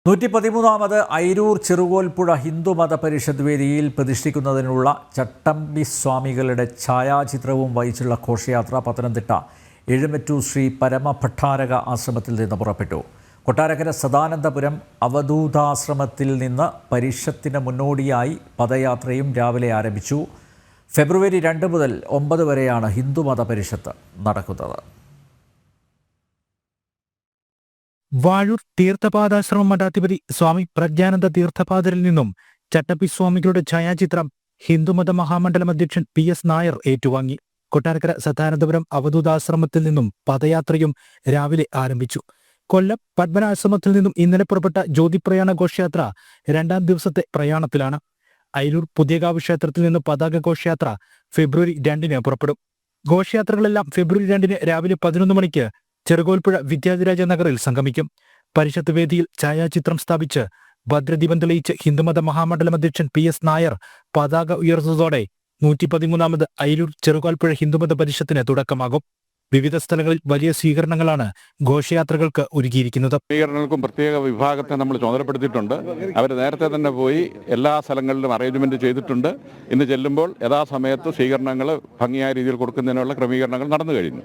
113ാമത് അയിരൂർ ചെറുകോൽപ്പുഴ ഹിന്ദുമത പരിഷത്ത് വേദിയിൽ പ്രതിഷ്ഠിക്കുന്നതിനുള്ള ചട്ടമ്പി സ്വാമികളുടെ ഛായാചിത്രവും വഹിച്ചുള്ള ഘോഷയാത്ര പത്തനംതിട്ട എഴുമറ്റൂർ ശ്രീ പരമഭട്ടാരക ആശ്രമത്തിൽ നിന്ന് പുറപ്പെട്ടു. കൊട്ടാരക്കര സദാനന്ദപുരം അവധൂതാശ്രമത്തിൽ നിന്ന് പരിഷത്തിന് മുന്നോടിയായി പദയാത്രയും രാവിലെ ആരംഭിച്ചു. ഫെബ്രുവരി 2 മുതൽ 9 വരെയാണ് ഹിന്ദുമത പരിഷത്ത് നടക്കുന്നത്. വാഴൂർ തീർത്ഥപാദാശ്രമ മഠാധിപതി സ്വാമി പ്രജ്ഞാനന്ദ തീർത്ഥപാദരിൽ നിന്നും ചട്ടമ്പി സ്വാമികളുടെ ഛായാചിത്രം ഹിന്ദുമത മഹാമണ്ഡലം അധ്യക്ഷൻ PS നായർ ഏറ്റുവാങ്ങി. കൊട്ടാരക്കര സദാനന്ദപുരം അവധൂതാശ്രമത്തിൽ നിന്നും പദയാത്രയും രാവിലെ ആരംഭിച്ചു. കൊല്ലം പത്മനാശ്രമത്തിൽ നിന്നും ഇന്നലെ പുറപ്പെട്ട ജ്യോതിപ്രയാണ ഘോഷയാത്ര 2ാം ദിവസത്തെ പ്രയാണത്തിലാണ്. അയിരൂർ പുതിയകാവ് ക്ഷേത്രത്തിൽ നിന്ന് പതാക ഘോഷയാത്ര ഫെബ്രുവരി 2-ന് പുറപ്പെടും. ഘോഷയാത്രകളെല്ലാം ഫെബ്രുവരി 2-ന് രാവിലെ 11 മണിക്ക് ചെറുകോൽപ്പുഴ വിദ്യാധിരാജ നഗറിൽ സംഗമിക്കും. പരിഷത്ത് വേദിയിൽ ഛായാചിത്രം സ്ഥാപിച്ച് ഭദ്രദീപം തെളിയിച്ച് ഹിന്ദുമത മഹാമണ്ഡലം അധ്യക്ഷൻ PS നായർ പതാക ഉയർത്തുന്നതോടെ 113ാമത് അയിരൂർ ചെറുകോൽപ്പുഴ ഹിന്ദുമത പരിഷത്തിന് തുടക്കമാകും. വിവിധ സ്ഥലങ്ങളിൽ വലിയ സ്വീകരണങ്ങളാണ് ഘോഷയാത്രകൾക്ക് ഒരുക്കിയിരിക്കുന്നത്. സ്വീകരണങ്ങൾക്കും പ്രത്യേക വിഭാഗത്തെ നമ്മൾ ചുമതലപ്പെടുത്തിയിട്ടുണ്ട്. അവർ നേരത്തെ തന്നെ പോയി എല്ലാ സ്ഥലങ്ങളിലും അറേഞ്ച്മെന്റ് ചെയ്തിട്ടുണ്ട്. ഇന്ന് ചെല്ലുമ്പോൾ യഥാസമയത്ത് സ്വീകരണങ്ങൾ ഭംഗിയായ രീതിയിൽ കൊടുക്കുന്നതിനുള്ള ക്രമീകരണങ്ങൾ നടന്നു കഴിഞ്ഞു.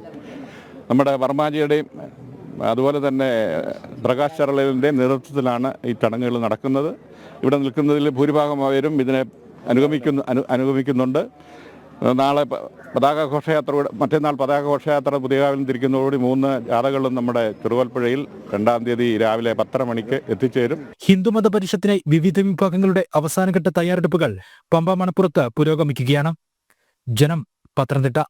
നമ്മുടെ വർമാജിയുടെയും അതുപോലെ തന്നെ പ്രകാശ് ചരളലിൻ്റെയും നേതൃത്വത്തിലാണ് ഈ ചടങ്ങുകൾ നടക്കുന്നത്. ഇവിടെ നിൽക്കുന്നതിൽ ഭൂരിഭാഗമായവരും ഇതിനെ അനുഗമിക്കുന്നുണ്ട്. നാളെ പതാക ഘോഷയാത്ര, മറ്റന്നാൾ പതാക ഘോഷയാത്ര പുതിയകാവിൽ തിരിക്കുന്നതോടുകൂടി 3 ജാഥകളും നമ്മുടെ ചെറുകോൽപ്പുഴയിൽ 2-ാം തീയതി രാവിലെ 10:30 മണിക്ക് എത്തിച്ചേരും. ഹിന്ദുമത പരിഷത്തിനായി വിവിധ വിഭാഗങ്ങളുടെ അവസാനഘട്ട തയ്യാറെടുപ്പുകൾ പമ്പ മണപ്പുറത്ത് പുരോഗമിക്കുകയാണ്. ജനം, പത്തനംതിട്ട.